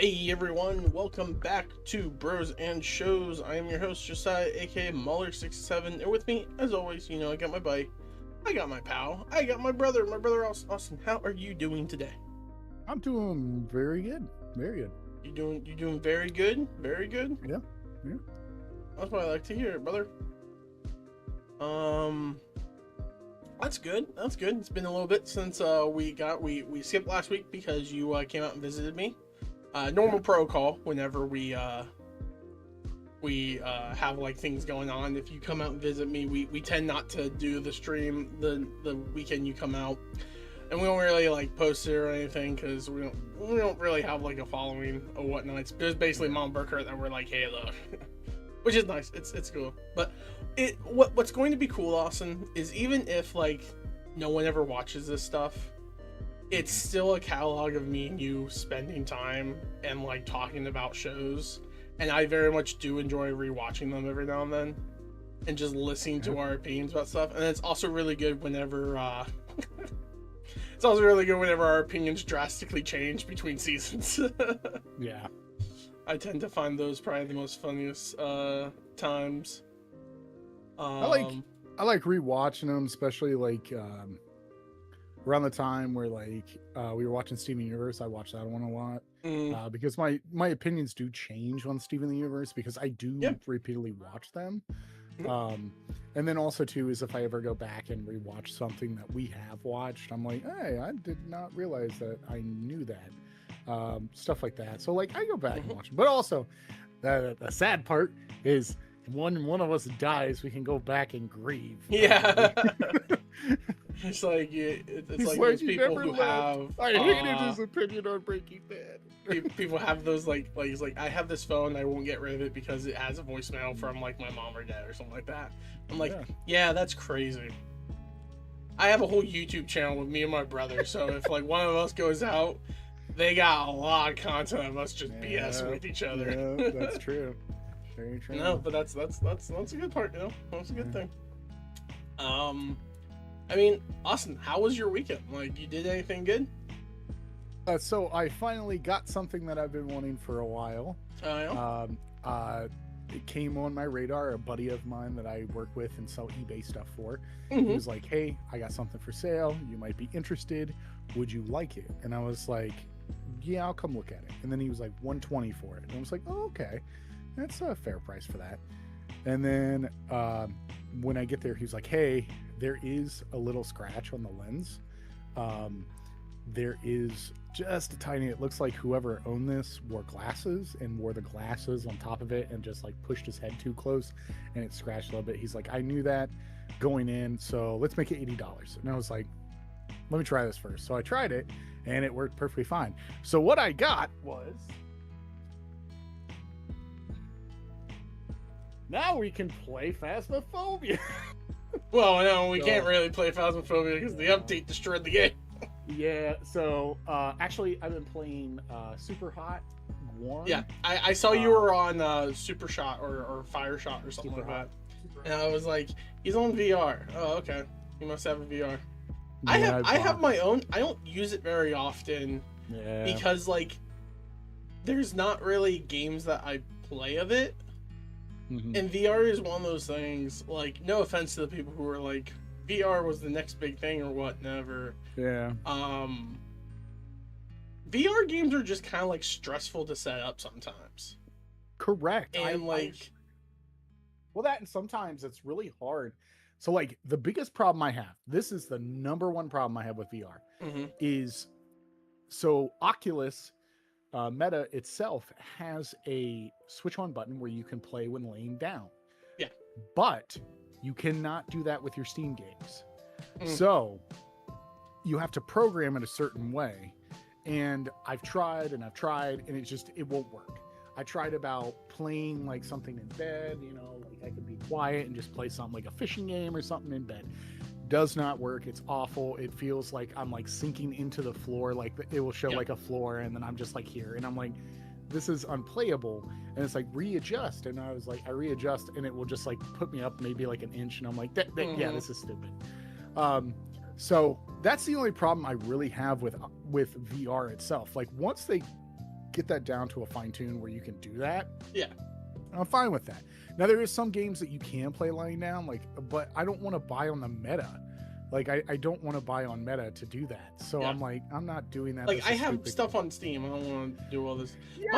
Hey everyone, welcome back to Bros and Shows. I am your host, Josiah, aka Muller67, and with me, as always, I got my buddy, I got my pal, I got my brother Austin. How are you doing today? I'm doing very good. Very good. You doing very good? Very good? Yeah. Yeah. That's what I like to hear, brother. Um that's good. That's good. It's been a little bit since we skipped last week because you came out and visited me. Normal protocol whenever we have like things going on. If you come out and visit me, we tend not to do the stream the weekend you come out, and we don't really like post it or anything because we don't really have like a following or whatnot. It's just basically Mom Burkert that we're like, hey look, which is nice. It's cool. But what's going to be cool, Austin, is even if like no one ever watches this stuff, it's still a catalog of me and you spending time and like talking about shows, and I very much do enjoy rewatching them every now and then and just listening to our opinions about stuff. And it's also really good whenever our opinions drastically change between seasons. Yeah. I tend to find those probably the most funniest times. I like rewatching them, especially like around the time where like we were watching Steven Universe. I watched that one a lot because my opinions do change on Steven Universe because I do repeatedly watch them. And then also too is if I ever go back and rewatch something that we have watched, I'm like, hey, I did not realize that I knew that. Stuff like that. So like I go back and watch them. But also the sad part is when one of us dies, we can go back and grieve. Yeah. It's like it's like those people who have. I hated his opinion on Breaking Bad. People have those like he's like, I have this phone, I won't get rid of it because it has a voicemail from like my mom or dad or something like that. I'm like, yeah, that's crazy. I have a whole YouTube channel with me and my brother, so if like one of us goes out, they got a lot of content of us just BSing with each other. Yeah, that's true. Very true. No, but that's a good part, That's a good thing. I mean, Austin, how was your weekend? Like, you did anything good? So I finally got something that I've been wanting for a while. It came on my radar. A buddy of mine that I work with and sell eBay stuff for, he was like, hey, I got something for sale. You might be interested. Would you like it? And I was like, yeah, I'll come look at it. And then he was like, $120 for it. And I was like, oh, okay. That's a fair price for that. And then when I get there, he was like, hey, there is a little scratch on the lens. There is just a tiny, it looks like whoever owned this wore glasses and wore the glasses on top of it and just like pushed his head too close and it scratched a little bit. He's like, I knew that going in, so let's make it $80. And I was like, let me try this first. So I tried it and it worked perfectly fine. So what I got was, now we can play Phasmophobia. Well, no, we can't really play Phasmophobia because the update destroyed the game. Yeah, so actually I've been playing Super Hot 1. Yeah, I saw you were on Super Shot or Fire Shot or something like that. And I was like, he's on VR. Oh, okay. He must have a VR. Yeah, I have my own. I don't use it very often because like there's not really games that I play of it. And VR is one of those things, like, no offense to the people who are like, VR was the next big thing or whatever. Yeah. VR games are just kind of like stressful to set up sometimes. Correct. And well, that and sometimes it's really hard. So like the biggest problem I have, this is the number one problem I have with VR, is so Oculus Meta itself has a switch on button where you can play when laying down. Yeah. But you cannot do that with your Steam games. So you have to program it a certain way. And I've tried and it won't work. I tried about playing like something in bed, like I could be quiet and just play something like a fishing game or something in bed. Does not work. It's awful. It feels like I'm like sinking into the floor. Like it will show like a floor and then I'm just like here and I'm like, this is unplayable. And it's like readjust. And I was like, I readjust and it will just like put me up maybe like an inch. And I'm like, yeah, this is stupid. So that's the only problem I really have with VR itself. Like once they get that down to a fine tune where you can do that, Yeah. I'm fine with that. Now there is some games that you can play lying down, like, but I don't want to buy on the meta. Like I don't want to buy on meta to do that. So Yeah. I'm like, I'm not doing that. Like This I is have stupid. stuff on Steam. I don't want to do all this. Yeah,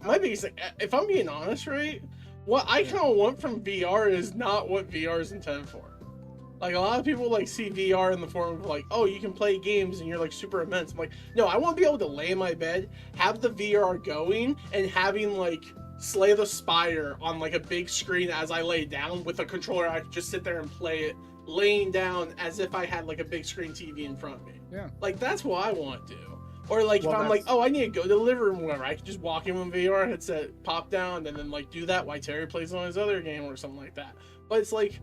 My biggest, like, if I'm being honest, right, what I kind of want from VR is not what VR is intended for. Like a lot of people like see VR in the form of like, oh, you can play games and you're like super immense. I'm like, no, I want to be able to lay in my bed, have the VR going, and having like Slay the Spire on like a big screen as I lay down with a controller. I could just sit there and play it, laying down as if I had like a big screen TV in front of me. Yeah. Like that's what I want to do. Or like Well, if I'm like, oh, I need to go to the living room, whatever, I can just walk in with VR headset, pop down, and then like do that while Terry plays on his other game or something like that. But it's like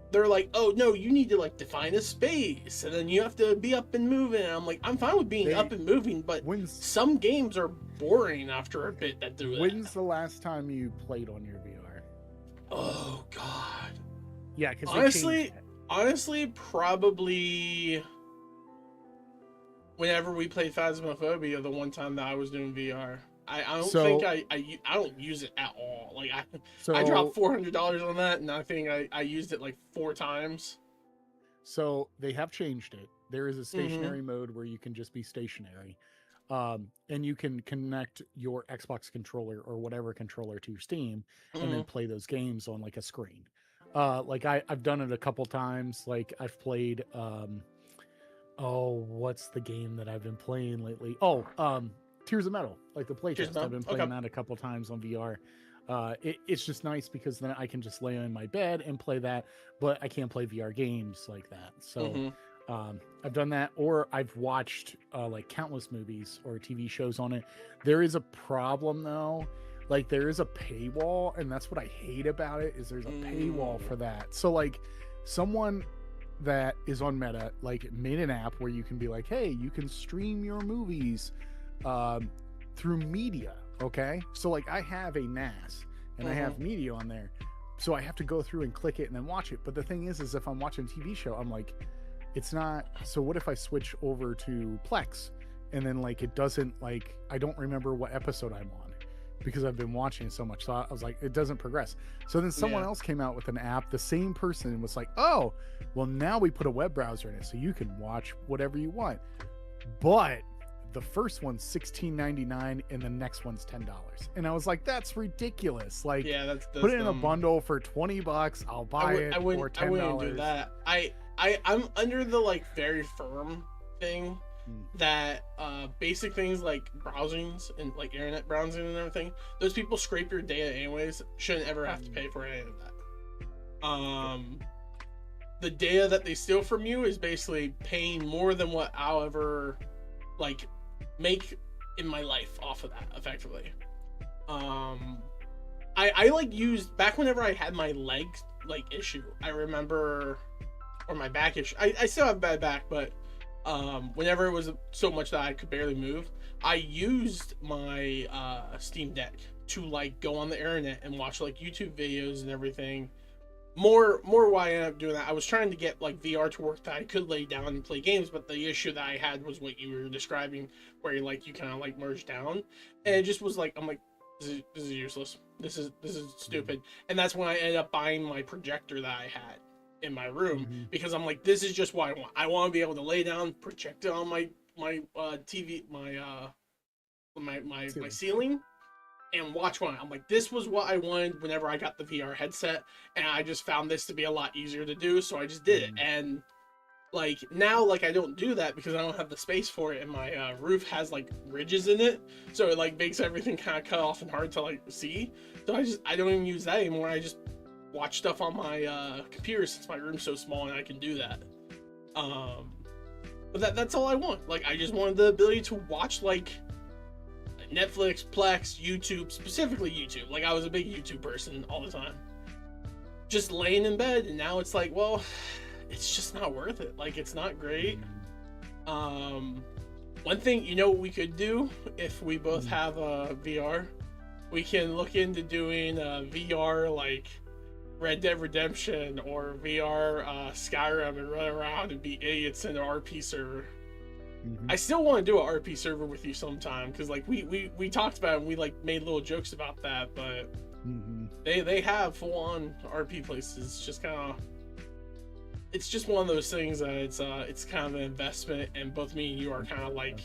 they're like, oh no, you need to like define a space, and then you have to be up and moving. And I'm like, I'm fine with being up and moving, but some games are boring after a bit that do that. When's the last time you played on your VR? Oh god. Yeah, because honestly, probably whenever we played Phasmophobia, the one time that I was doing VR. I don't think I don't use it at all. Like I dropped $400 on that, and I think I used it like 4 times. So they have changed it. There is a stationary mode where you can just be stationary, and you can connect your Xbox controller or whatever controller to your Steam, and then play those games on like a screen. Like I've done it a couple times. Like I've played, what's the game that I've been playing lately? Tears of Metal, like the playtest. I've been playing that a couple times on VR. It's just nice because then I can just lay in my bed and play that, but I can't play VR games like that. So I've done that, or I've watched like countless movies or TV shows on it. There is a problem though. Like there is a paywall, and that's what I hate about it, is there's a paywall for that. So like someone that is on Meta like made an app where you can be like, hey, you can stream your movies through media. Okay, so like I have a NAS and I have media on there, so I have to go through and click it and then watch it. But the thing is if I'm watching a TV show, I'm like, it's not. So what if I switch over to Plex and then like it doesn't, like I don't remember what episode I'm on because I've been watching it so much. So I was like, it doesn't progress. So then someone else came out with an app, the same person was like, oh, well now we put a web browser in it so you can watch whatever you want. But the first one's $16.99 and the next one's $10. And I was like, that's ridiculous. Like, that's put it in a bundle for $20. I'll buy it for $10. I wouldn't do that. I'm under the like very firm thing that basic things like browsings and like internet browsing and everything, those people scrape your data anyways, shouldn't ever have to pay for any of that. The data that they steal from you is basically paying more than what I'll ever like make in my life off of that effectively. I like used back whenever I had my leg like issue, I remember, or my back issue. I still have bad back, but whenever it was so much that I could barely move, I used my Steam Deck to like go on the internet and watch like YouTube videos and everything. More why I ended up doing that, I was trying to get like VR to work that I could lay down and play games, but the issue that I had was what you were describing, where you kind of like merge down, and it just was like, I'm like, this is useless. This is stupid. And that's when I ended up buying my projector that I had in my room, because I'm like, this is just what I want. I want to be able to lay down, project it on my TV, my ceiling, and watch one. I'm like, this was what I wanted whenever I got the VR headset, and I just found this to be a lot easier to do, so I just did it. And like now, like I don't do that because I don't have the space for it, and my roof has like ridges in it, so it like makes everything kind of cut off and hard to like see. So I don't even use that anymore. I just watch stuff on my computer since my room's so small and I can do that. But that's all I want. Like I just wanted the ability to watch like Netflix, Plex, YouTube, specifically YouTube. Like I was a big YouTube person all the time. Just laying in bed, and now it's like, well, it's just not worth it. Like it's not great. One thing, you know what we could do if we both have a VR? We can look into doing a VR like Red Dead Redemption or VR Skyrim and run around and be idiots in an RP server. Mhm. I still want to do an RP server with you sometime because like we talked about it and we like made little jokes about that, but Mhm. they have full on RP places. It's just kind of it's just one of those things that it's kind of an investment, and both me and you are kind of like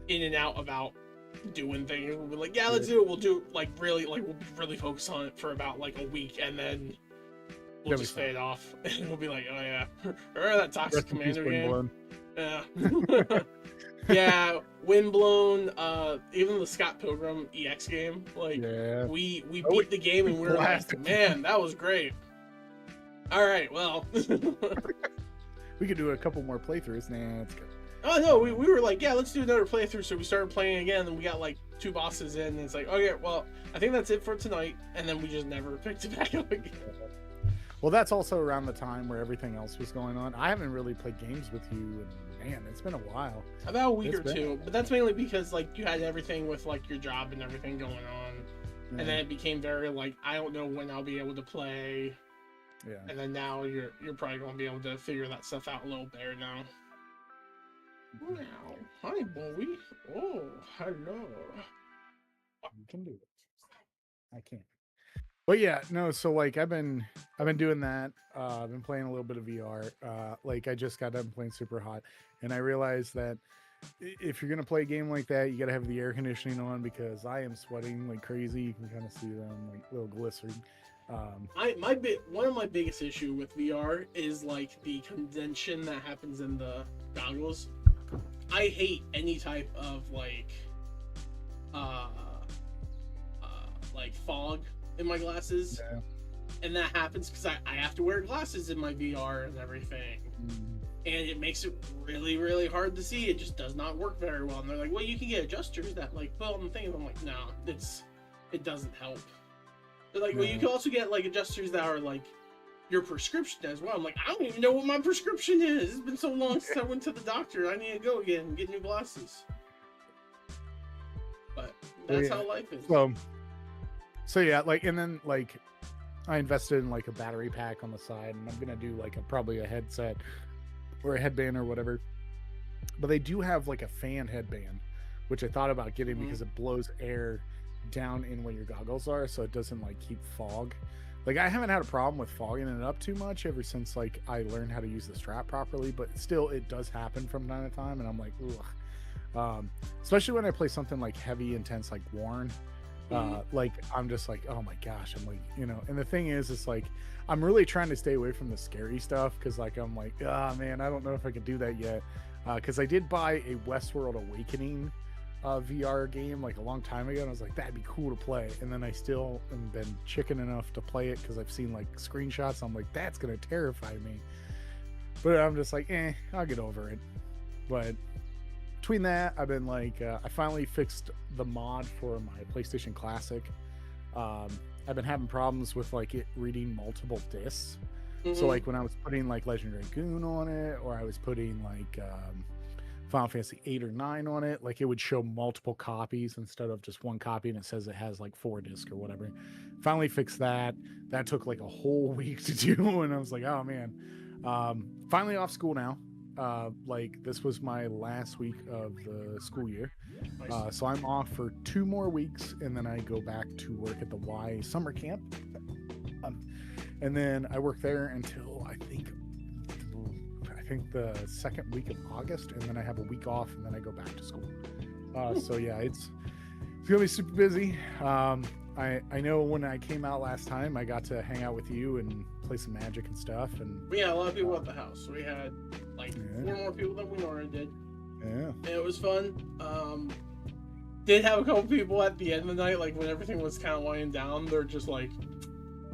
in and out about doing things. We'll be like, yeah, let's do it. We'll do like really like we'll be really focused on it for about like a week, and then we'll just fade off, and we'll be like, oh yeah, remember that Toxic Rest in peace, Commander game? Windblown. Yeah. Yeah, Windblown, even the Scott Pilgrim EX game, like Yeah. we beat the game and we were like, man, that was great. All right, well. We could do a couple more playthroughs. Nah, it's good. Oh no, we were like, yeah, let's do another playthrough. So we started playing again, and we got like 2 bosses in, and it's like, okay, well, I think that's it for tonight, and then we just never picked it back up again. Well, that's also around the time where everything else was going on. I haven't really played games with you, and man, it's been a while. About a week or two, but that's mainly because like you had everything with like your job and everything going on, and then it became very like, I don't know when I'll be able to play. Yeah. And then now you're probably gonna be able to figure that stuff out a little better now. Wow, hi boy. Oh, hello. You can do it. I can't. But yeah, no. So like, I've been doing that. I've been playing a little bit of VR. Like I just got done playing Super Hot, and I realized that if you're gonna play a game like that, you gotta have the air conditioning on because I am sweating like crazy. You can kind of see them like little glycerin. One of my biggest issue with VR is like the condensation that happens in the goggles. I hate any type of like fog in my glasses, and that happens because I have to wear glasses in my VR and everything, and it makes it really really hard to see. It just does not work very well. And they're like, well, you can get adjusters that like put on the thing. And I'm like, no, it doesn't help. They're like, well, you can also get like adjusters that are like your prescription as well. I'm like, I don't even know what my prescription is. It's been so long since I went to the doctor. I need to go again and get new glasses. But that's how life is. So yeah, like, and then like I invested in like a battery pack on the side, and I'm gonna do like probably a headset or a headband or whatever. But they do have like a fan headband, which I thought about getting because it blows air down in where your goggles are, so it doesn't like keep fog. Like I haven't had a problem with fogging it up too much ever since like I learned how to use the strap properly, but still it does happen from time to time, and I'm like, ugh. Especially when I play something like heavy, intense, like Warren. Like I'm just like, oh my gosh, I'm like, you know. And the thing is, it's like I'm really trying to stay away from the scary stuff because like I'm like, man, I don't know if I could do that yet. Because I did buy a Westworld Awakening VR game like a long time ago, and I was like, that'd be cool to play. And then I still am been chicken enough to play it because I've seen like screenshots. I'm like, that's gonna terrify me. But I'm just like, I'll get over it. But between that, I've been like, I finally fixed the mod for my PlayStation Classic. I've been having problems with like it reading multiple discs. So like when I was putting like Legendary Goon on it, or I was putting like Final Fantasy 8 or 9 on it, like it would show multiple copies instead of just one copy, and it says it has like 4 discs or whatever. Finally fixed that. That took like a whole week to do, and I was like, oh man. Finally off school now. Like this was my last week of the school year. Nice. So I'm off for 2 more weeks, and then I go back to work at the Y summer camp. And then I work there until I think the second week of August, and then I have a week off, and then I go back to school. So yeah, it's gonna be super busy. I know when I came out last time, I got to hang out with you and play some Magic and stuff. And we had a lot of people at the house. We had like 4 more people than we normally did. Yeah, and it was fun. Did have a couple people at the end of the night, like when everything was kind of winding down. They're just like,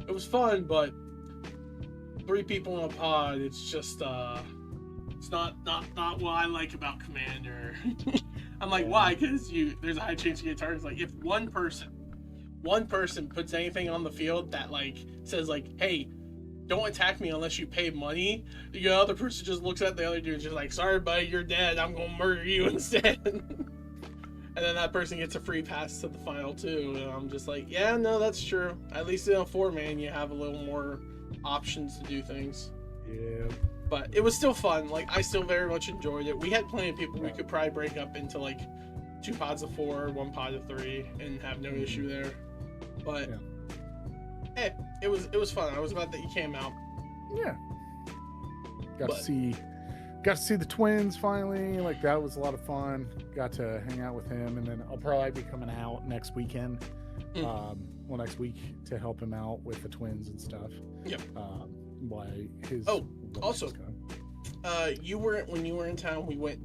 it was fun, but 3 people in a pod, it's just it's not what I like about Commander. I'm like, why? Because there's a high chance you get targets. Like if one person puts anything on the field that like says like, hey, don't attack me unless you pay money, the other person just looks at the other dude just like, sorry buddy, you're dead, I'm gonna murder you instead. And then that person gets a free pass to the final too, and I'm just like, yeah, no, that's true. At least in a 4-man you have a little more options to do things. Yeah. But it was still fun. Like, I still very much enjoyed it. We had plenty of people. We could probably break up into like 2 pods of 4, 1 pod of 3, and have no issue there. But hey, it was fun. I was glad that you came out. Yeah. Got to see the twins finally. Like, that was a lot of fun. Got to hang out with him, and then I'll probably be coming out next weekend. Next week to help him out with the twins and stuff. Yep. Why his also, when you were in town, we went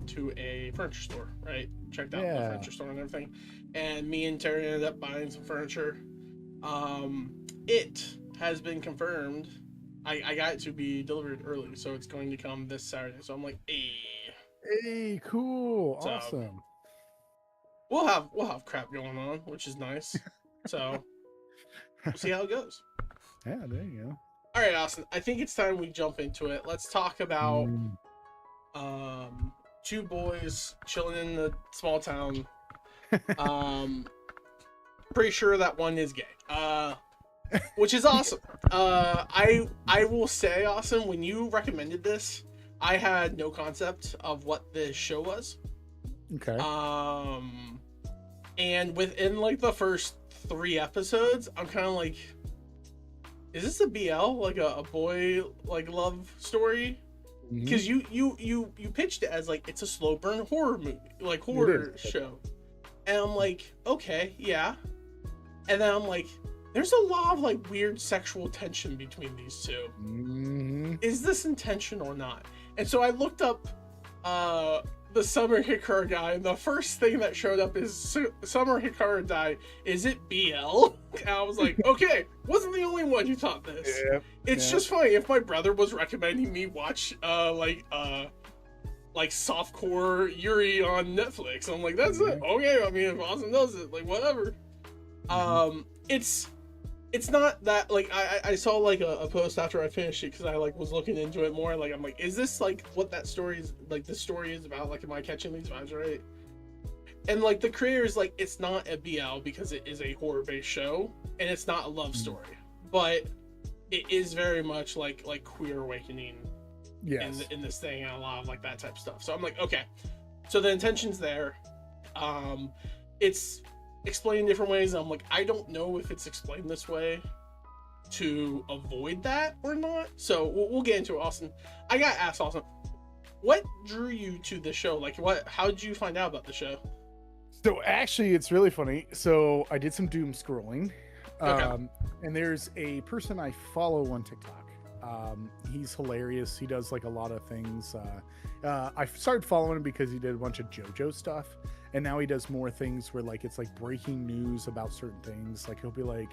to a furniture store, right? Checked out the furniture store and everything, and me and Terry ended up buying some furniture. It has been confirmed. I got it to be delivered early, so it's going to come this Saturday. So I'm like, hey, cool, so, awesome. We'll have crap going on, which is nice. So we'll see how it goes. Yeah, there you go. All right, Austin. I think it's time we jump into it. Let's talk about 2 boys chilling in the small town. Pretty sure that one is gay. Which is awesome. I will say, Austin, when you recommended this, I had no concept of what this show was. Okay. And within like the first 3 episodes, I'm kind of like, is this a BL, like a boy like love story? Because you pitched it as like it's a slow burn horror movie, like horror show, and I'm like, okay, yeah. And then I'm like, there's a lot of like weird sexual tension between these 2. Is this intentional or not? And so I looked up the Summer Hikaru guy, and the first thing that showed up is Summer Hikaru die. Is it BL? And I was like, okay, wasn't the only one who thought this. It's just funny. If my brother was recommending me watch like softcore Yuri on Netflix, I'm like, that's it. Okay, I mean, if Austin does it, like, whatever. It's not that, like, I saw like a post after I finished it, because I like was looking into it more. Like, I'm like, is this like what that story is, like the story is about? Like, am I catching these vibes right? And like the creator is like, it's not a BL because it is a horror based show, and it's not a love story, but it is very much like queer awakening in this thing, and a lot of like that type of stuff. So I'm like, okay, so the intention's there. It's explained different ways. I'm like, I don't know if it's explained this way to avoid that or not. So we'll get into it, Austin. I got to ask, Austin, what drew you to the show? Like, how did you find out about the show? So actually, it's really funny. So I did some doom scrolling, okay. And there's a person I follow on TikTok. He's hilarious. He does like a lot of things. I started following him because he did a bunch of JoJo stuff, and now he does more things where like it's like breaking news about certain things. Like he'll be like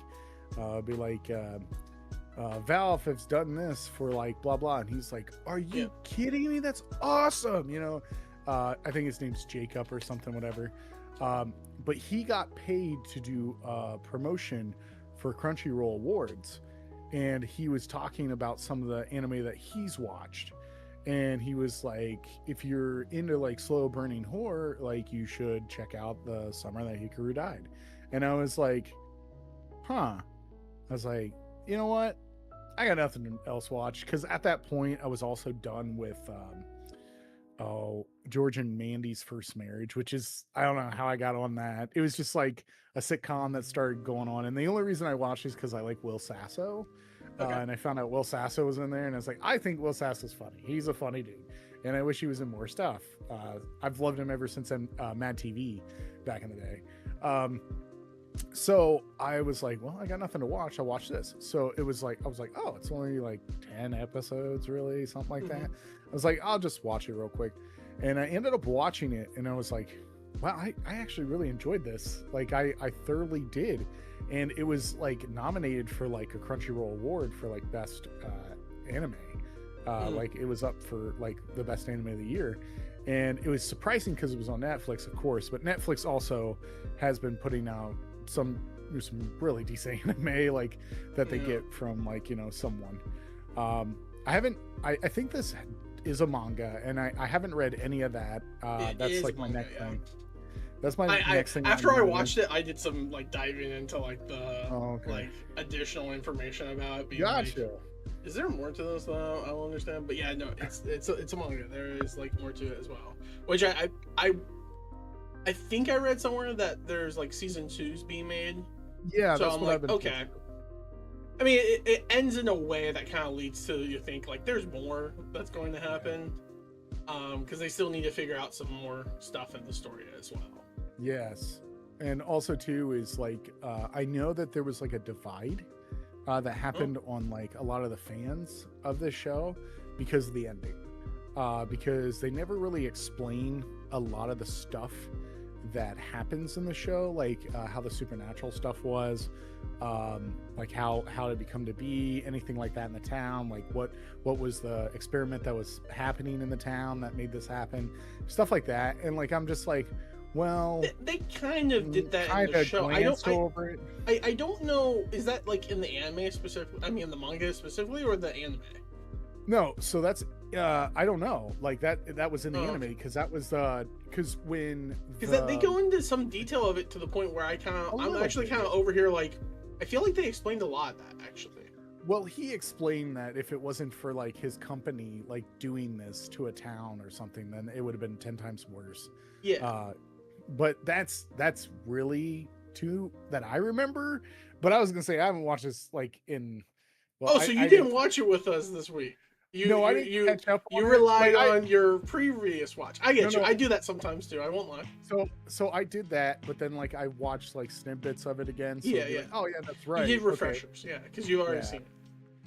Valve has done this for like blah blah, and he's like, are you kidding me? That's awesome. You know, I think his name's Jacob or something, whatever. But he got paid to do promotion for Crunchyroll Awards, and he was talking about some of the anime that he's watched, and he was like, if you're into like slow burning horror, like you should check out the summer that Hikaru died. And I was like, I was like, you know what, I got nothing else to watch, because at that point I was also done with George and Mandy's First Marriage, which is, I don't know how I got on that. It was just like a sitcom that started going on, and the only reason I watched is because I like Will Sasso. And I found out Will Sasso was in there, and I was like, I think Will Sasso's funny. He's a funny dude, and I wish he was in more stuff. I've loved him ever since Mad TV back in the day. So I was like, well, I got nothing to watch. I'll watch this. So it was like, I was like, oh, it's only like 10 episodes, really, something like that. I was like, I'll just watch it real quick. And I ended up watching it, and I was like, wow, I actually really enjoyed this. Like, I thoroughly did. And it was like nominated for like a Crunchyroll award for like best anime. Like it was up for like the best anime of the year. And it was surprising because it was on Netflix, of course, but Netflix also has been putting out some really decent anime like that they get from like, you know, someone. I think this is a manga, and I haven't read any of that. That's like manga, my next thing. That's my next thing. After I watched it, I did some like diving into like the like additional information about it. Gotcha. Is there more to this though? I don't understand. But yeah, no, it's a manga. There is like more to it as well. Which I think I read somewhere that there's like season 2's being made. Yeah, So that's I'm what I've like, been okay. I mean, it ends in a way that kind of leads to you think like there's more that's going to happen, because they still need to figure out some more stuff in the story as well. Yes. And also too is like I know that there was like a divide that happened on like a lot of the fans of this show because of the ending. Because they never really explain a lot of the stuff that happens in the show, like how the supernatural stuff was, like how it become to be, anything like that in the town, like what was the experiment that was happening in the town that made this happen, stuff like that. And like I'm just like, well, they kind of did that in the show. Over it. I don't know, is that like in the anime specifically, I mean in the manga specifically, or the anime? No, so that's I don't know, like that was in the anime, because that was because they go into some detail of it to the point where I'm actually kind of over here, like I feel like they explained a lot of that actually. Well, he explained that if it wasn't for like his company like doing this to a town or something, then it would have been 10 times worse. Yeah. But that's really too that I remember. But I was gonna say I haven't watched this like in. Well, so you didn't watch it with us this week. I didn't catch up. You relied on your previous watch. I get you. No. I do that sometimes too. I won't lie. So I did that, but then like I watched like snippets of it again. So yeah. Like, oh yeah, that's right. You did refreshers, yeah, because you've already seen it.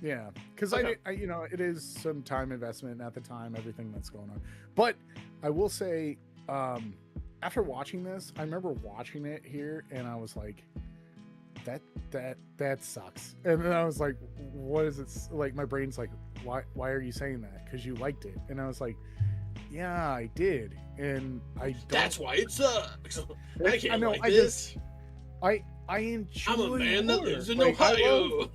Yeah, because I you know, it is some time investment at the time, everything that's going on. But I will say, after watching this, I remember watching it here, and I was like, that sucks. And then I was like, what is it like? My brain's like, why are you saying that? Because you liked it. And I was like, yeah, I did. And that's why it sucks. I can't like this. I enjoy. I'm a man horror. That lives in Ohio.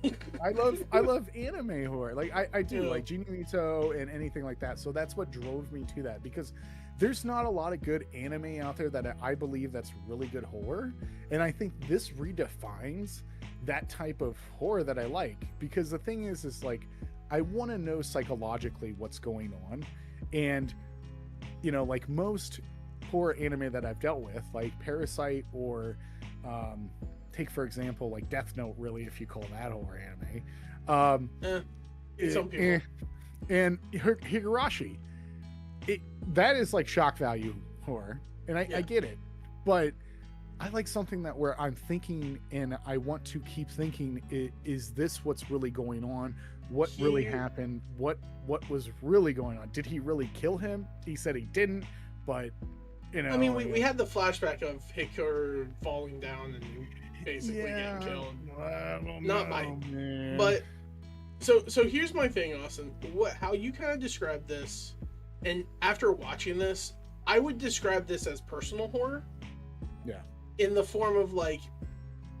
I love anime horror. Like I do like Jinyu Ito and anything like that. So that's what drove me to that, because there's not a lot of good anime out there that I believe that's really good horror. And I think this redefines that type of horror that I like, because the thing is like, I want to know psychologically what's going on. And, you know, like most horror anime that I've dealt with, like Parasite or, take for example, like Death Note, really, if you call that horror anime. Some people. And Higurashi. That is like shock value horror, and I get it, but I like something that where I'm thinking and I want to keep thinking, is this what's really going on? What really happened? What was really going on? Did he really kill him? He said he didn't, but you know. I mean, we had the flashback of Hikaru falling down and basically getting killed. Not mine, but so here's my thing, Austin. How you kind of described this. And after watching this, I would describe this as personal horror. Yeah. In the form of like,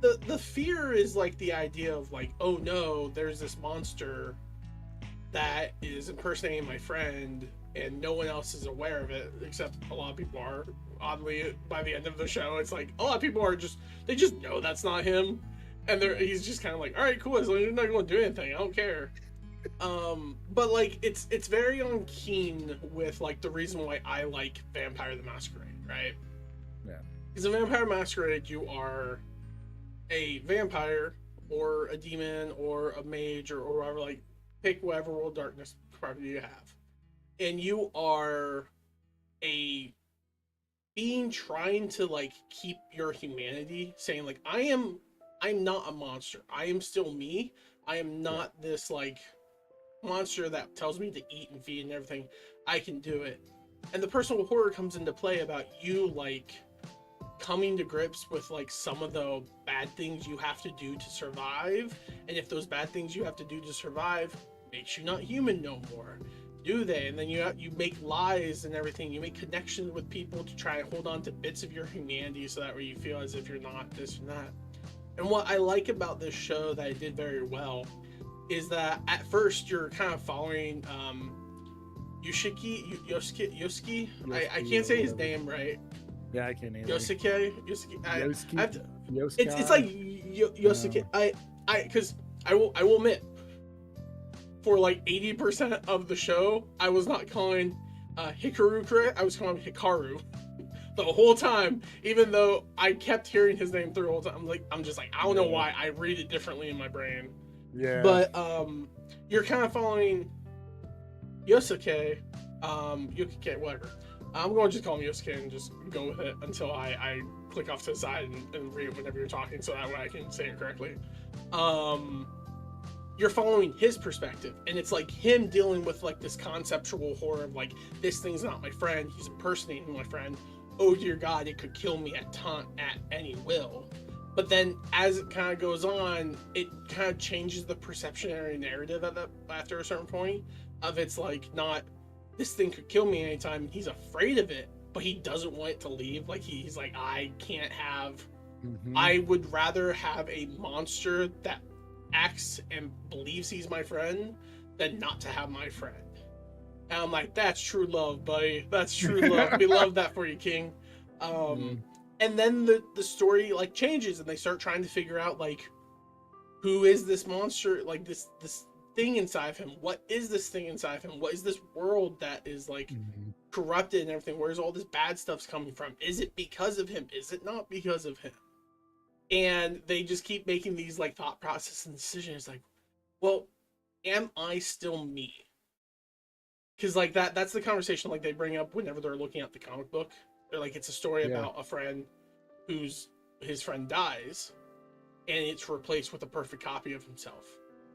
the fear is like the idea of like, oh no, there's this monster that is impersonating my friend, and no one else is aware of it, except a lot of people are. Oddly, by the end of the show, it's like a lot of people are they just know that's not him, and he's just kind of like, all right, cool, as long as you're not going to do anything, I don't care. But like it's very on keen with like the reason why I like Vampire the Masquerade, right? Yeah. Because in Vampire Masquerade, you are a vampire or a demon or a mage or whatever, like pick whatever world darkness property you have, and you are a being trying to like keep your humanity, saying like I'm not a monster, I am still me, I am not this like monster that tells me to eat and feed and everything. I can do it. And the personal horror comes into play about you like coming to grips with like some of the bad things you have to do to survive, and if those bad things you have to do to survive makes you not human no more, do they? And then you make lies and everything, you make connections with people to try and hold on to bits of your humanity, so that way you feel as if you're not this and that. And what I like about this show that it did very well is that at first you're kind of following Yosuke. I can't say his name right. Yeah, I can't either. Yosuke. Yosuke. It's like Yosuke. Because I will admit, for like 80% of the show, I was not calling Hikaru correct. I was calling him Hikaru the whole time, even though I kept hearing his name through the whole time. I'm just like, I don't know why I read it differently in my brain. Yeah. But you're kind of following Yosuke, Yukike, whatever. I'm going to just call him Yosuke and just go with it until I click off to the side and read it whenever you're talking, so that way I can say it correctly. You're following his perspective, and it's like him dealing with like this conceptual horror of like, this thing's not my friend, he's impersonating my friend. Oh dear God, it could kill me at any will. But then as it kind of goes on, it kind of changes the perceptionary narrative after a certain point of it's like, not this thing could kill me anytime. He's afraid of it, but he doesn't want it to leave. Like he's like, I can't have. I would rather have a monster that acts and believes he's my friend than not to have my friend. And I'm like, that's true love, buddy. That's true love. We love that for you, King. And then the story like changes, and they start trying to figure out like, who is this monster? Like this thing inside of him. What is this thing inside of him? What is this world that is like corrupted and everything? Where's all this bad stuff's coming from? Is it because of him? Is it not because of him? And they just keep making these like thought process and decisions. Like, well, am I still me? Because like that's the conversation like they bring up whenever they're looking at the comic book. They're like, it's a story about a friend his friend dies, and it's replaced with a perfect copy of himself.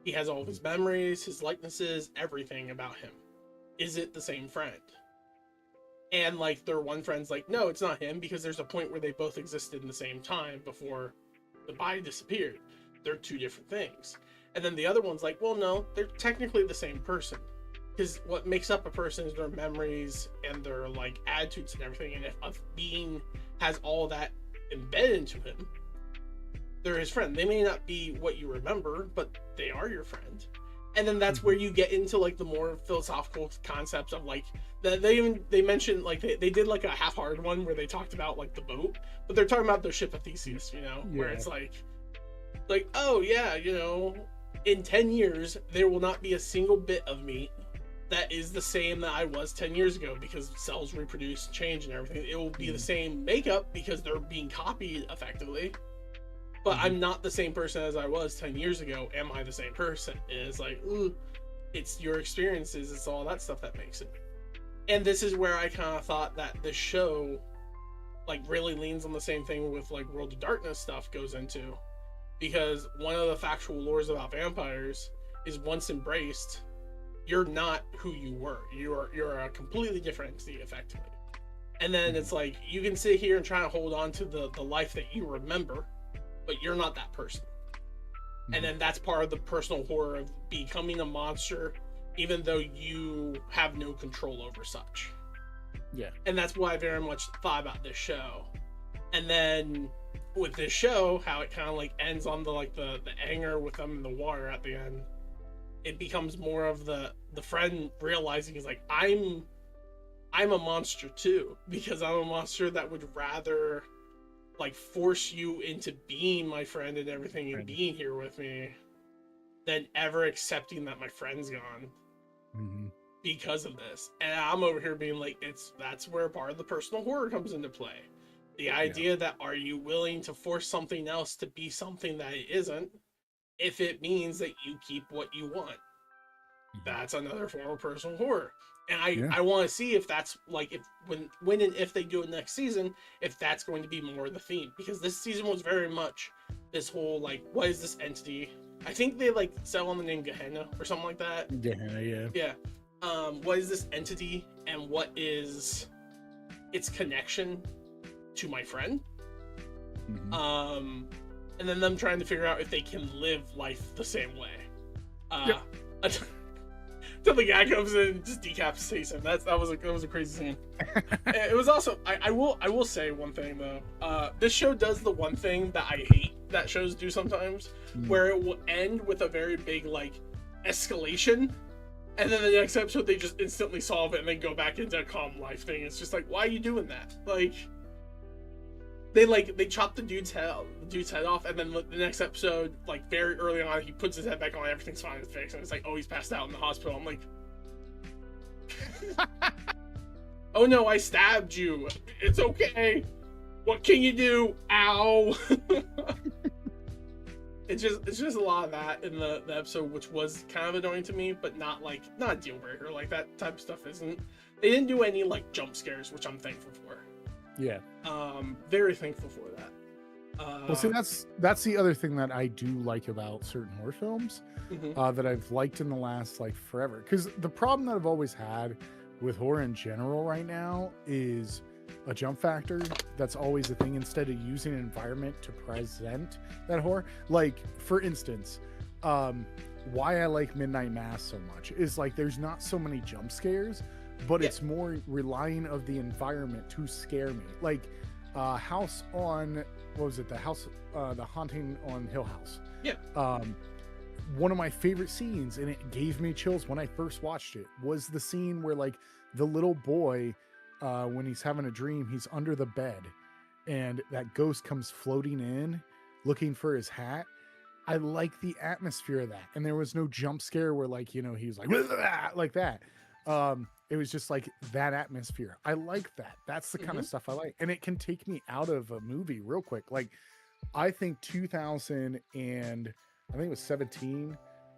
He has all of his memories, his likenesses, everything about him. Is it the same friend? And like their one friend's like, no, it's not him, because there's a point where they both existed in the same time before the body disappeared. They're two different things. And then the other one's like, well, no, they're technically the same person. Because what makes up a person is their memories and their like attitudes and everything. And if a being has all that embedded into him, they're his friend. They may not be what you remember, but they are your friend. And then that's where you get into like the more philosophical concepts of like they mentioned like they did like a half-hearted one where they talked about like the boat, but they're talking about the ship of Theseus, you know, where it's like oh yeah, you know, in 10 years there will not be a single bit of me that is the same that I was 10 years ago, because cells reproduce, change, and everything. It will be the same makeup because they're being copied effectively. But I'm not the same person as I was 10 years ago. Am I the same person? And it's like, ooh, it's your experiences, it's all that stuff that makes it. And this is where I kind of thought that the show like really leans on the same thing with like World of Darkness stuff goes into. Because one of the factual lores about vampires is once embraced, you're not who you were. You're a completely different entity, effectively. And then it's like, you can sit here and try to hold on to the life that you remember, but you're not that person. And then that's part of the personal horror of becoming a monster, even though you have no control over such. Yeah. And that's what I very much thought about this show. And then with this show, how it kind of like ends on the anger with them in the water at the end. It becomes more of the friend realizing he's like, I'm a monster too, because I'm a monster that would rather like force you into being my friend and everything and being here with me than ever accepting that my friend's gone because of this. And I'm over here being like, that's where part of the personal horror comes into play. The idea that, are you willing to force something else to be something that it isn't, if it means that you keep what you want? That's another form of personal horror. And I want to see if that's like, if when and if they do it next season, if that's going to be more of the theme, because this season was very much this whole like, what is this entity? I think they like sell on the name Gehenna or something like that. Gehenna, yeah. What is this entity, and what is its connection to my friend? And then them trying to figure out if they can live life the same way. Until the guy comes in and just decapitates him. That was a crazy scene. It was also, I will say one thing though. This show does the one thing that I hate that shows do sometimes, where it will end with a very big like escalation, and then the next episode they just instantly solve it and then go back into a calm life thing. It's just like, why are you doing that? Like, they chop the dude's head off, and then the next episode, like very early on, he puts his head back on, everything's fine, it's fixed, and it's like, oh, he's passed out in the hospital. I'm like, oh no, I stabbed you. It's okay. What can you do? Ow. It's just a lot of that in the episode, which was kind of annoying to me, but not a deal breaker. Like, that type of stuff isn't. They didn't do any like jump scares, which I'm thankful for. Yeah. Very thankful for that. Well, see, that's the other thing that I do like about certain horror films, that I've liked in the last like forever. Because the problem that I've always had with horror in general right now is a jump factor. That's always the thing, instead of using an environment to present that horror. Like, for instance, why I like Midnight Mass so much is like there's not so many jump scares, but it's more relying of the environment to scare me. Like House on, what was it, the Haunting on Hill House. One of my favorite scenes, and it gave me chills when I first watched it, was the scene where like the little boy, when he's having a dream, he's under the bed and that ghost comes floating in looking for his hat. I like the atmosphere of that. And there was no jump scare where like, you know, he was like that. It was just like that atmosphere. I like that. That's the kind of stuff I like. And it can take me out of a movie real quick. Like, I think 2000 and I think it was 17,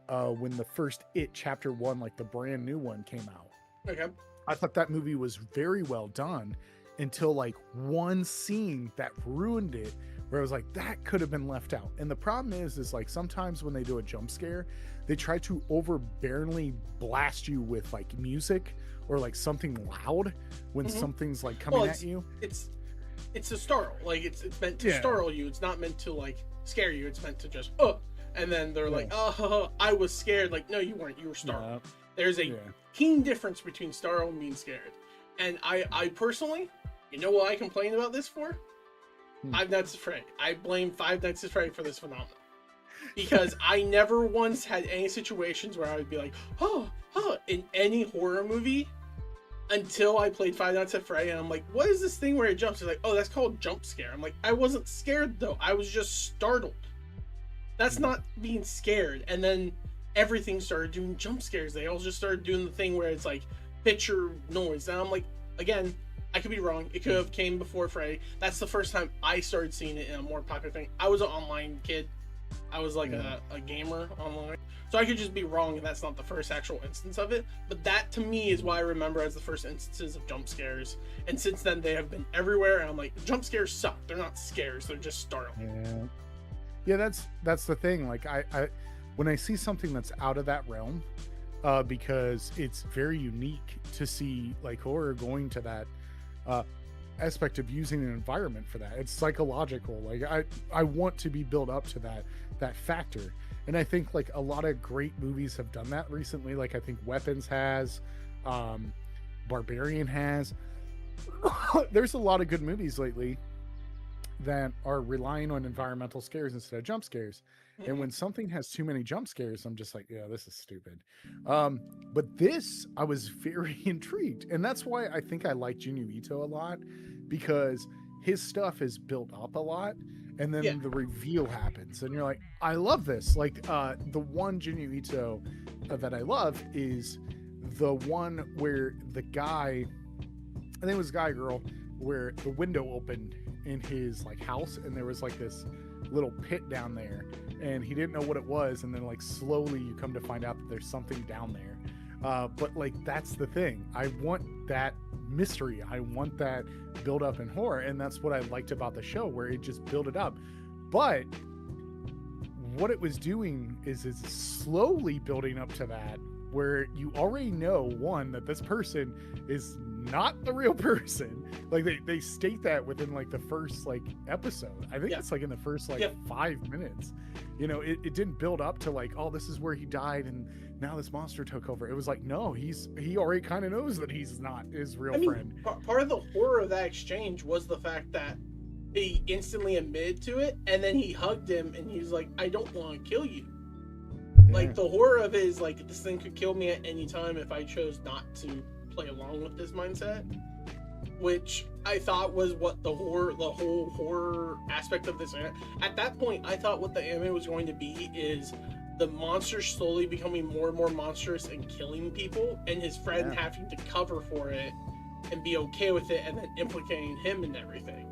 when the first It Chapter 1, like the brand new one, came out. Okay. I thought that movie was very well done until like one scene that ruined it, where I was like, that could have been left out. And the problem is like sometimes when they do a jump scare, they try to overbearingly blast you with like music or like something loud when something's like coming at you. It's a startle. Like it's meant to startle you. It's not meant to like scare you. It's meant to just and then they're like, oh, I was scared. Like, no, you weren't. You were startled. There's a keen difference between startled and being scared. And I personally, you know what I complain about this for? Five Nights at Freddy. I blame Five Nights at Freddy for this phenomenon. Because I never once had any situations where I would be like, in any horror movie until I played Five Nights at Freddy, and I'm like, what is this thing where it jumps? It's like, oh, that's called jump scare. I'm like, I wasn't scared though. I was just startled. That's not being scared. And then everything started doing jump scares. They all just started doing the thing where it's like picture noise. And I'm like, again, I could be wrong. It could have came before Freddy. That's the first time I started seeing it in a more popular thing. I was an online kid. I was like a gamer online. So I could just be wrong, and that's not the first actual instance of it. But that, to me, is what I remember as the first instances of jump scares. And since then, they have been everywhere, and I'm like, jump scares suck. They're not scares. They're just startling. Yeah, that's the thing. Like, I when I see something that's out of that realm, because it's very unique to see, like, horror going to that aspect of using an environment for that. It's psychological. Like, I want to be built up to that factor. And I think like a lot of great movies have done that recently. Like I think Weapons has, Barbarian has. There's a lot of good movies lately that are relying on environmental scares instead of jump scares. And when something has too many jump scares, I'm just like, yeah, this is stupid. But this, I was very intrigued. And that's why I think I like Junyu Ito a lot, because his stuff is built up a lot. And then the reveal happens. And you're like, I love this. Like, the one Junyu Ito that I love is the one where the guy, I think it was Guy Girl, where the window opened in his like house and there was like this little pit down there and he didn't know what it was, and then like slowly you come to find out that there's something down there, but like that's the thing, I want that mystery, I want that build up in horror, and that's what I liked about the show, where it just built it up. But what it was doing is it's slowly building up to that, where you already know, one, that this person is not the real person. Like they state that within like the first like episode. I think it's like in the first like 5 minutes. You know, it didn't build up to like, oh, this is where he died and now this monster took over. It was like, no, he already kind of knows that he's not his real friend. Part of the horror of that exchange was the fact that he instantly admitted to it, and then he hugged him and he's like, I don't want to kill you. Like, the horror of it is like, this thing could kill me at any time if I chose not to play along with this mindset. Which I thought was what the whole horror aspect of this anime. At that point, I thought what the anime was going to be is the monster slowly becoming more and more monstrous and killing people, and his friend having to cover for it and be okay with it, and then implicating him in everything.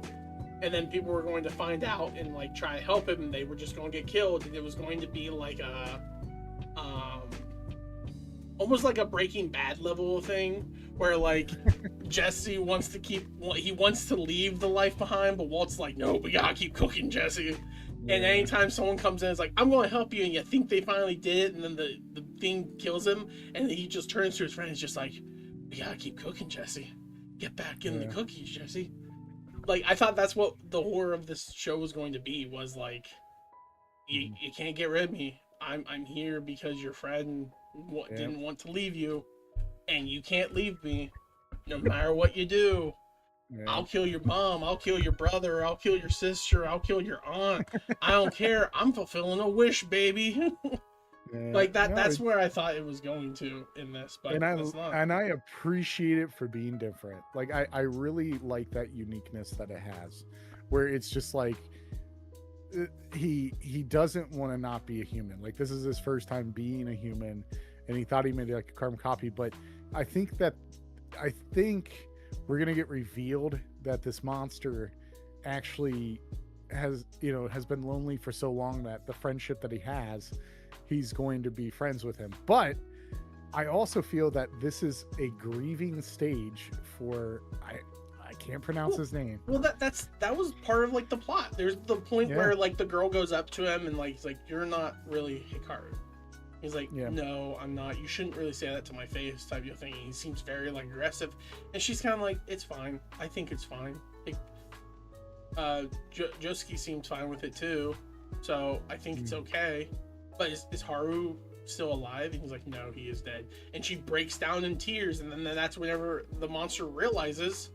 And then people were going to find out and like try to help him, and they were just going to get killed. And it was going to be like a, almost like a Breaking Bad level of thing, where like Jesse wants to leave the life behind, but Walt's like, no, we gotta keep cooking, Jesse. Yeah. And anytime someone comes in, it's like, I'm going to help you, and you think they finally did it, and then the thing kills him, and then he just turns to his friend and is just like, we gotta keep cooking, Jesse. Get back in the cookies, Jesse. Like, I thought that's what the horror of this show was going to be, was like, you can't get rid of me. I'm here because your friend didn't want to leave you, and you can't leave me no matter what you do. I'll kill your mom, I'll kill your brother, I'll kill your sister, I'll kill your aunt. I don't care. I'm fulfilling a wish, baby. Like that's where I thought it was going to in this, but it's not. And I appreciate it for being different. Like I really like that uniqueness that it has, where it's just like he doesn't want to not be a human. Like, this is his first time being a human, and he thought he made like a carbon copy. But I think we're gonna get revealed that this monster actually has been lonely for so long that the friendship that he has, he's going to be friends with him. But I also feel that this is a grieving stage for I can't pronounce his name. Well, that was part of like the plot. There's the point where like the girl goes up to him and like he's like, you're not really Hikaru. He's like, no, I'm not. You shouldn't really say that to my face, type of thing. He seems very like aggressive, and she's kind of like, it's fine. I think it's fine. Like, Josuke seemed fine with it too, so I think it's okay. But is Haru still alive? And he's like, no, he is dead. And she breaks down in tears, and then that's whenever the monster realizes,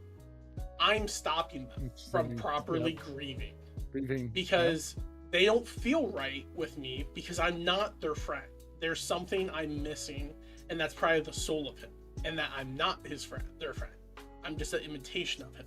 I'm stopping them from properly grieving. Because they don't feel right with me, because I'm not their friend. There's something I'm missing, and that's probably the soul of him, and that I'm not his friend, their friend. I'm just an imitation of him.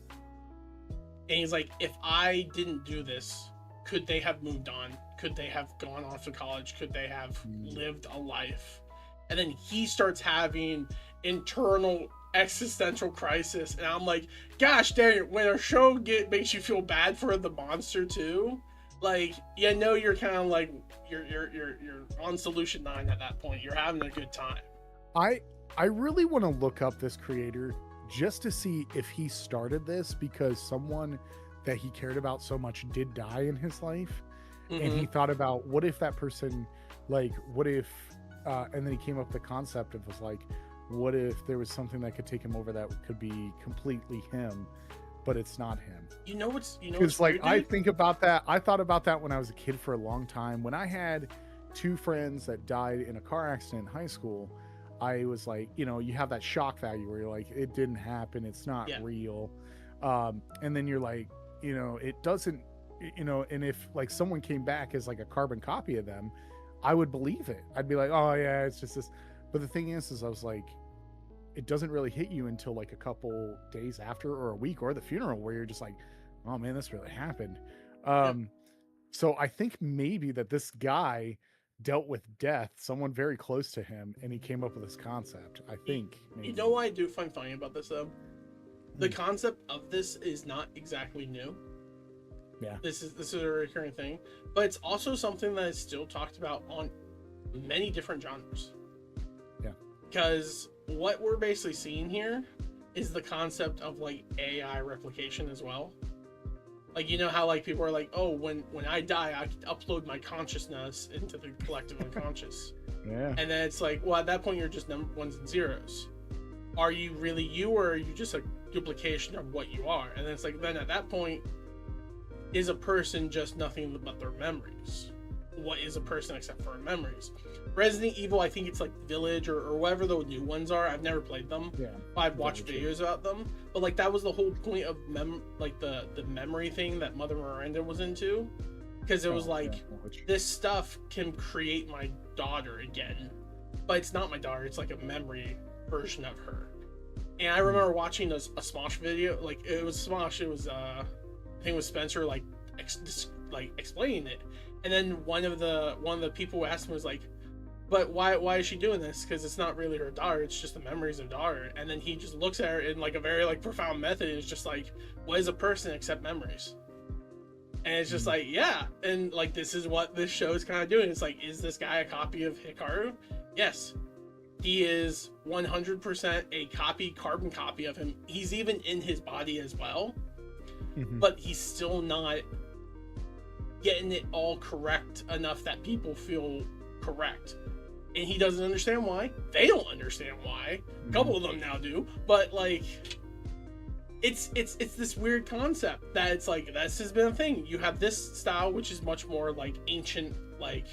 And he's like, if I didn't do this, could they have moved on? Could they have gone off to college? Could they have lived a life? And then he starts having internal existential crisis, and I'm like, gosh dang it, when a show makes you feel bad for the monster too, like, you're kind of like, you're on solution 9 at that point. You're having a good time. I really want to look up this creator just to see if he started this because someone that he cared about so much did die in his life. And he thought about, what if that person, like, what if and then he came up with the concept of, was like, what if there was something that could take him over that could be completely him, but it's not him? Because like, I think about that. I thought about that when I was a kid for a long time. When I had 2 friends that died in a car accident in high school, I was like, you have that shock value where you're like, it didn't happen, it's not real. And then you're like, it doesn't, and if like someone came back as like a carbon copy of them, I would believe it. I'd be like, oh yeah, it's just this. But the thing is I was like, it doesn't really hit you until like a couple days after, or a week, or the funeral, where you're just like, oh man, this really happened. So I think maybe that this guy dealt with death, someone very close to him, and he came up with this concept. I think maybe. You know what I do find funny about this though? The concept of this is not exactly new. Yeah. This is a recurring thing, but it's also something that is still talked about on many different genres. Yeah. Because what we're basically seeing here is the concept of like AI replication as well. Like, how like people are like, oh, when I die, I can upload my consciousness into the collective unconscious. Yeah. And then it's like, well, at that point you're just ones and zeros. Are you really you, or are you just a duplication of what you are? And then it's like, then at that point, is a person just nothing but their memories? What is a person except for memories? Resident Evil, I think it's like Village or whatever the new ones are. I've never played them. Yeah. I've watched videos about them. But like, that was the whole point of the memory thing that Mother Miranda was into. Because it was this stuff can create my daughter again. But it's not my daughter, it's like a memory version of her. And I remember watching a Smosh video, like it was Smosh, it was I think it was Spencer like explaining it, and then one of the people who asked him was like, but why is she doing this? Because it's not really her daughter, it's just the memories of daughter. And then he just looks at her in like a very like profound method, and is just like, what is a person except memories? And it's just like, yeah, and like this is what this show is kind of doing. It's like, is this guy a copy of Hikaru? Yes. He is 100% a carbon copy of him. He's even in his body as well, but he's still not getting it all correct enough that people feel correct. And he doesn't understand why. They don't understand why. A couple of them now do, but like, it's this weird concept that it's like, this has been a thing. You have this style, which is much more like ancient, like,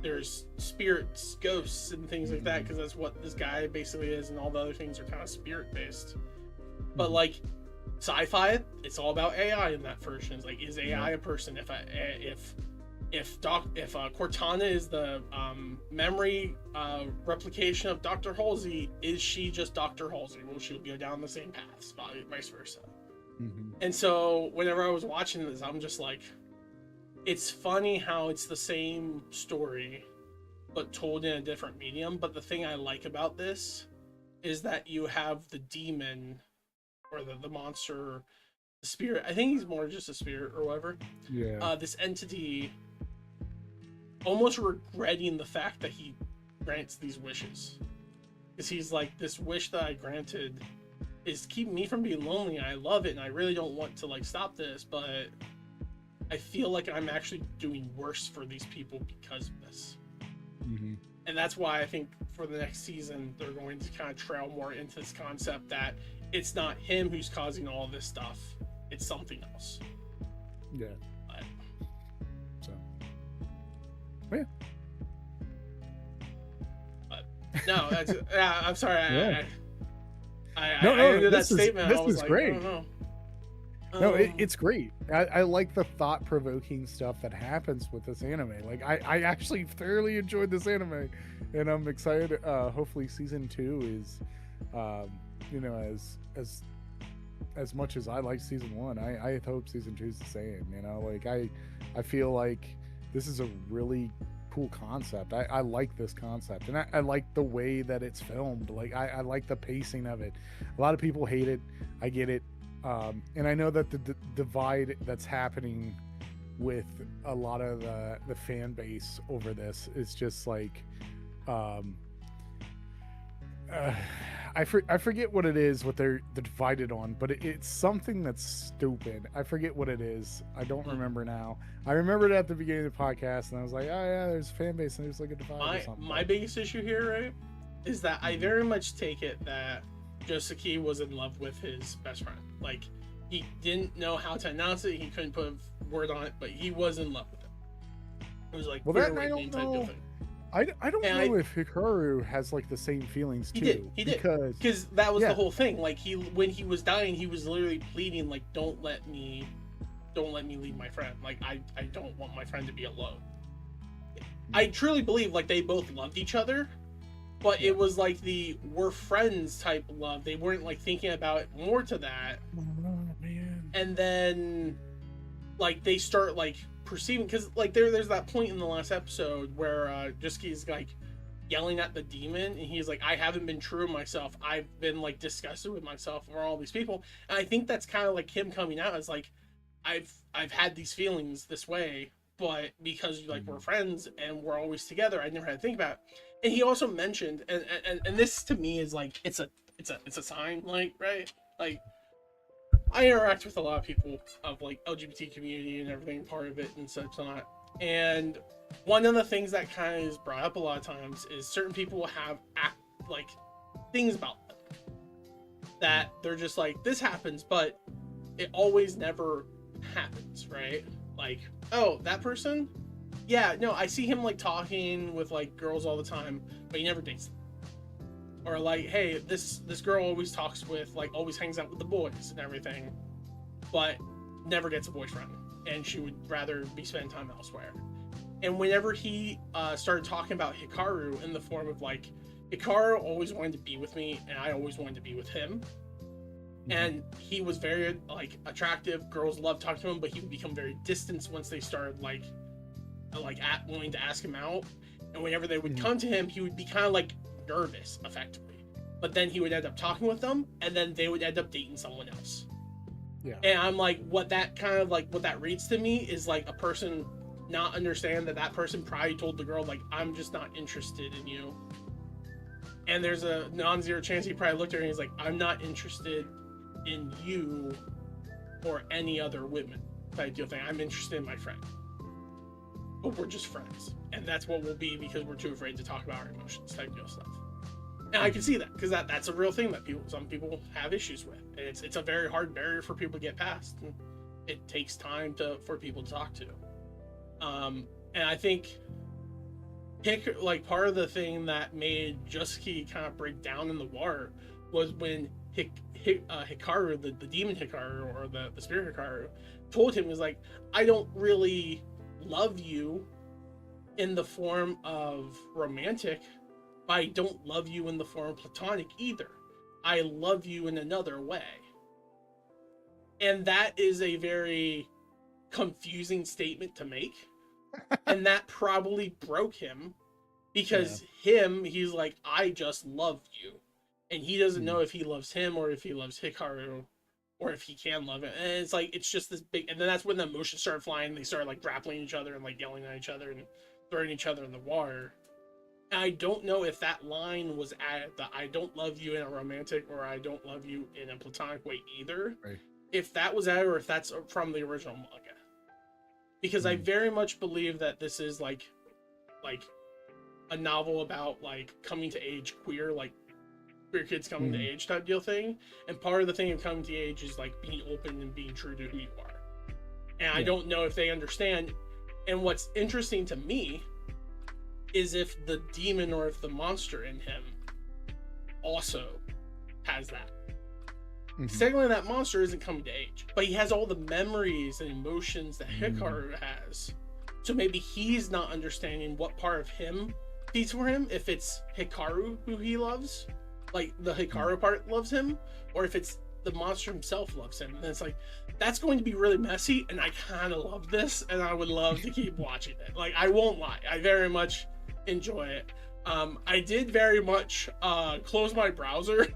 there's spirits, ghosts, and things like that, because that's what this guy basically is, and all the other things are kind of spirit based. But like sci-fi, it's all about AI in that version. It's like, is AI a person? If Cortana is the memory replication of Dr. Halsey, is she just Dr. Halsey? Will she go down the same paths, vice versa? And so whenever I was watching this, I'm just like, it's funny how it's the same story, but told in a different medium. But the thing I like about this is that you have the demon, or the monster, the spirit. I think he's more just a spirit or whatever. Yeah. This entity almost regretting the fact that he grants these wishes. Because he's like, this wish that I granted is keeping me from being lonely, and I love it, and I really don't want to like stop this, but I feel like I'm actually doing worse for these people because of this. And that's why I think for the next season, they're going to kind of trail more into this concept that it's not him who's causing all this stuff, it's something else. Yeah. But, so, yeah. But, no, that's, I'm sorry. Yeah. I ended that statement. This I was is like, great. I don't know. No, it's great. I like the thought-provoking stuff that happens with this anime. Like, I actually thoroughly enjoyed this anime, and I'm excited. Hopefully, season 2 is, you know, as much as I like season 1, I hope season 2 is the same. You know, like I feel like this is a really cool concept. I like this concept, and I like the way that it's filmed. Like, I like the pacing of it. A lot of people hate it. I get it. And I know that the divide that's happening with a lot of the fan base over this is just like, I forget what it is, what they're divided on, but it's something that's stupid. I forget what it is. I don't remember now. I remembered it at the beginning of the podcast, and I was like, oh yeah, there's a fan base and there's like a divide or something. My biggest issue here, right, is that I very much take it that Josuke was in love with his best friend. Like, he didn't know how to announce it, he couldn't put a word on it, but he was in love with him. It was like, well, that I don't know. I don't know if Hikaru has like the same feelings too. He did because that was the whole thing. Like, when he was dying, he was literally pleading like, don't let me leave my friend. Like, I don't want my friend to be alone. I truly believe like they both loved each other, but it was like the we're friends type love. They weren't like thinking about it more to that. Oh, man. And then like they start like perceiving, because like there's that point in the last episode where Josuke's like yelling at the demon, and he's like, I haven't been true to myself. I've been like disgusted with myself for all these people. And I think that's kind of like him coming out as like, I've had these feelings this way, but because like we're friends and we're always together, I never had to think about it. And he also mentioned, and this to me is like, it's a sign, like, right? Like, I interact with a lot of people of like LGBT community and everything, part of it and such not. And one of the things that kind of is brought up a lot of times is certain people have like things about them that they're just like, this happens, but it always never happens, right? Like, oh, that person? Yeah, no, I see him like talking with like girls all the time, but he never dates them. Or like, hey, this girl always talks with, like, always hangs out with the boys and everything, but never gets a boyfriend, and she would rather be spending time elsewhere. And whenever he started talking about Hikaru in the form of like, Hikaru always wanted to be with me, and I always wanted to be with him, and he was very like attractive. Girls loved talking to him, but he would become very distant once they started like wanting to ask him out. And whenever they would come to him, he would be kind of like nervous, effectively. But then he would end up talking with them, and then they would end up dating someone else. Yeah. And I'm like, what that reads to me is like a person not understand that person probably told the girl like, I'm just not interested in you. And there's a non-zero chance he probably looked at her and he's like, I'm not interested in you or any other women type deal thing. I'm interested in my friend. But we're just friends. And that's what we'll be because we're too afraid to talk about our emotions type deal stuff. And I can see that because that's a real thing that some people have issues with. And it's a very hard barrier for people to get past. And it takes time for people to talk to. And I think part of the thing that made Josuke kind of break down in the water was when Hikaru, the demon Hikaru or the spirit Hikaru, told him, was like, I don't really love you in the form of romantic, but I don't love you in the form of platonic either. I love you in another way. And that is a very confusing statement to make. And that probably broke him because he's like, I just love you. And he doesn't know if he loves him or if he loves Hikaru or if he can love it. And it's like, it's just this big, and then that's when the emotions started flying. They started like grappling each other and like yelling at each other and throwing each other in the water. And I don't know if that line was at the I don't love you in a romantic or I don't love you in a platonic way either. Right. If that was at or if that's from the original manga. Because I very much believe that this is like a novel about like coming to age queer kids coming to age type deal thing. And part of the thing of coming to age is like being open and being true to who you are. And I don't know if they understand. And what's interesting to me is if the demon or if the monster in him also has that. Secondly, that monster isn't coming to age, but he has all the memories and emotions that Hikaru has. So maybe he's not understanding what part of him beats for him, if it's Hikaru who he loves, like the Hikaru part loves him, or if it's the monster himself loves him. And it's like, that's going to be really messy, and I kind of love this, and I would love to keep watching it. Like, I won't lie, I very much enjoy it. I did very much close my browser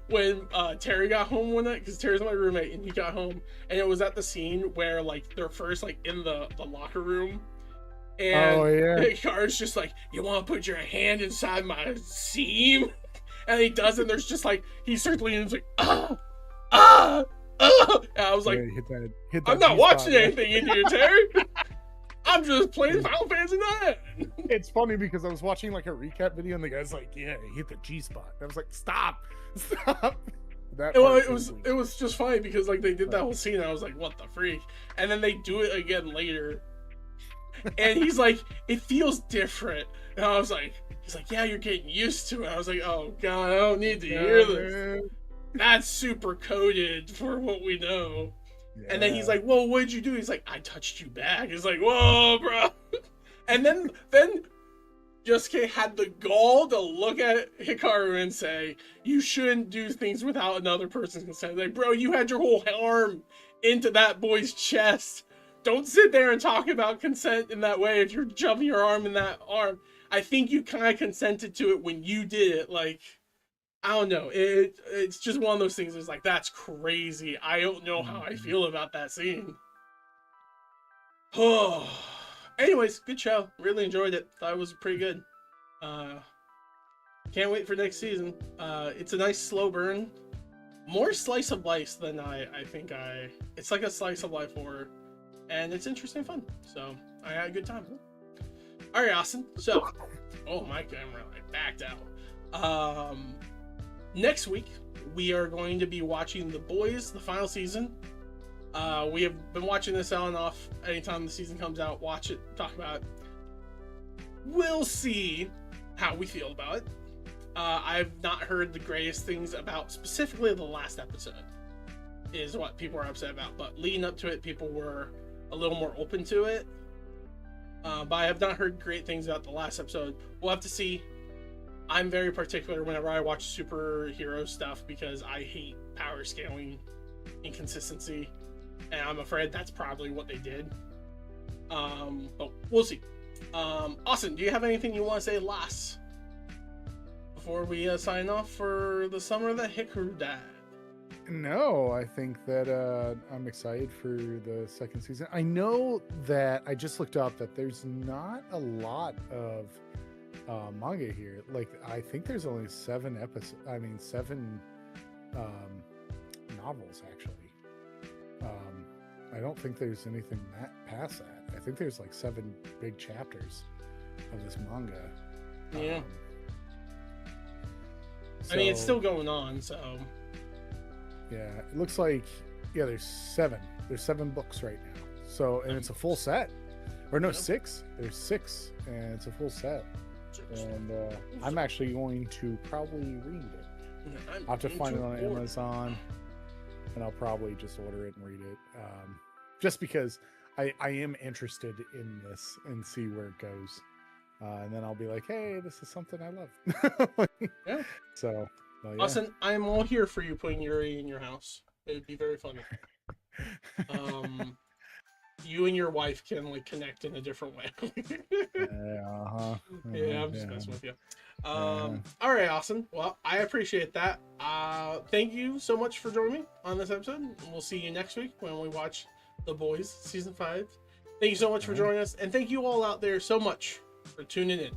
when Terry got home one night, because Terry's my roommate, and he got home, and it was at the scene where like they're first like in the locker room, and Hikaru's just like, you want to put your hand inside my seam? And he does, and there's just like, he starts leaning, and he's like, and I was like, hit that I'm not watching anything in here, Terry. I'm just playing Final Fantasy IX. It's funny because I was watching like a recap video and the guy's like, yeah, he hit the G spot. I was like, stop. It was just funny because like they did that whole scene and I was like, what the freak? And then they do it again later. And he's like, it feels different. And I was like, he's like, yeah, you're getting used to it. I was like, oh god, I don't need to hear this. Man. That's super coded for what we know. Yeah. And then he's like, well, what did you do? He's like, I touched you back. He's like, whoa, bro. And then Josuke had the gall to look at Hikaru and say, you shouldn't do things without another person's consent. Like, bro, you had your whole arm into that boy's chest. Don't sit there and talk about consent in that way if you're shoving your arm in that arm. I think you kind of consented to it when you did it. Like, I don't know. It's just one of those things. It's like, that's crazy. I don't know how I feel about that scene. Oh. Anyways, good show. Really enjoyed it. Thought it was pretty good. Can't wait for next season. It's a nice slow burn. More slice of life than I think it's like a slice of life horror. And it's interesting and fun. So I had a good time. Alright, Austin. So, oh, my camera backed out. Next week, we are going to be watching The Boys, the final season. We have been watching this on and off. Anytime the season comes out, watch it, talk about it. We'll see how we feel about it. I've not heard the greatest things about specifically the last episode, is what people are upset about. But leading up to it, people were a little more open to it. But I have not heard great things about the last episode. We'll have to see. I'm very particular whenever I watch superhero stuff because I hate power scaling inconsistency, and I'm afraid that's probably what they did. But we'll see. Austin, do you have anything you want to say last before we sign off for the summer that Hikaru died? No, I think that I'm excited for the second season. I know that I just looked up that there's not a lot of manga here. Like, I think there's only 7 episodes. I mean, 7 novels actually. I don't think there's anything past that. I think there's like 7 big chapters of this manga. Yeah. I mean, it's still going on, so. Yeah, it looks like there's 7. There's 7 books right now. So, and it's a full set. Or no, 6. There's 6, and it's a full set. And I'm actually going to probably read it. I'll have to find it on Amazon, and I'll probably just order it and read it. Just because I am interested in this and see where it goes. And then I'll be like, hey, this is something I love. Yeah. So, well, yeah. Austin, I'm all here for you putting Yuri in your house. It would be very funny. You and your wife can like connect in a different way. Yeah, I'm just messing with you. All right, Austin. Well, I appreciate that. Thank you so much for joining me on this episode. We'll see you next week when we watch The Boys season 5. Thank you so much for joining us, and thank you all out there so much for tuning in.